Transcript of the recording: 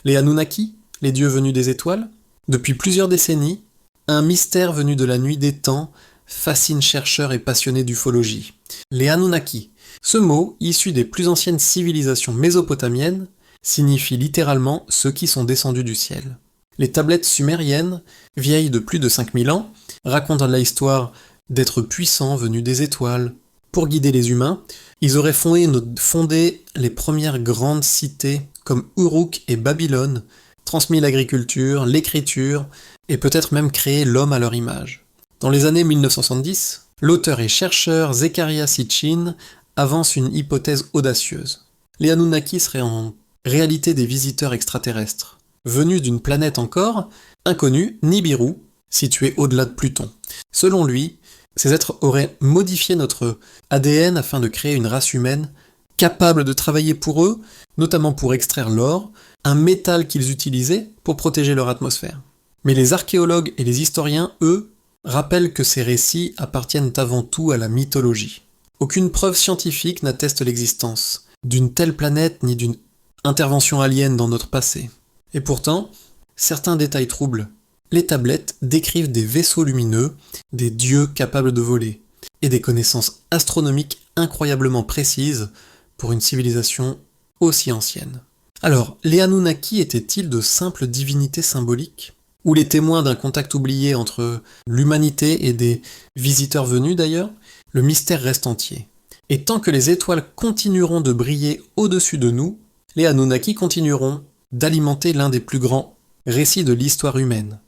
Les Anunnaki, les dieux venus des étoiles? Depuis plusieurs décennies, un mystère venu de la nuit des temps fascine chercheurs et passionnés d'ufologie. Les Anunnaki. Ce mot, issu des plus anciennes civilisations mésopotamiennes, signifie littéralement ceux qui sont descendus du ciel. Les tablettes sumériennes, vieilles de plus de 5000 ans, racontent l'histoire d'êtres puissants venus des étoiles. Pour guider les humains, ils auraient fondé les premières grandes cités comme Uruk et Babylone, transmis l'agriculture, l'écriture, et peut-être même créé l'homme à leur image. Dans les années 1970, l'auteur et chercheur Zecharia Sitchin avance une hypothèse audacieuse. Les Anunnaki seraient en réalité des visiteurs extraterrestres, venus d'une planète encore inconnue, Nibiru, située au-delà de Pluton. Selon lui, ces êtres auraient modifié notre ADN afin de créer une race humaine capable de travailler pour eux, notamment pour extraire l'or, un métal qu'ils utilisaient pour protéger leur atmosphère. Mais les archéologues et les historiens, eux, rappellent que ces récits appartiennent avant tout à la mythologie. Aucune preuve scientifique n'atteste l'existence d'une telle planète ni d'une intervention alien dans notre passé. Et pourtant, certains détails troublent. Les tablettes décrivent des vaisseaux lumineux, des dieux capables de voler, et des connaissances astronomiques incroyablement précises pour une civilisation aussi ancienne. Alors, les Anunnaki étaient-ils de simples divinités symboliques? Ou les témoins d'un contact oublié entre l'humanité et des visiteurs venus d'ailleurs? Le mystère reste entier. Et tant que les étoiles continueront de briller au-dessus de nous, les Anunnaki continueront d'alimenter l'un des plus grands récits de l'histoire humaine.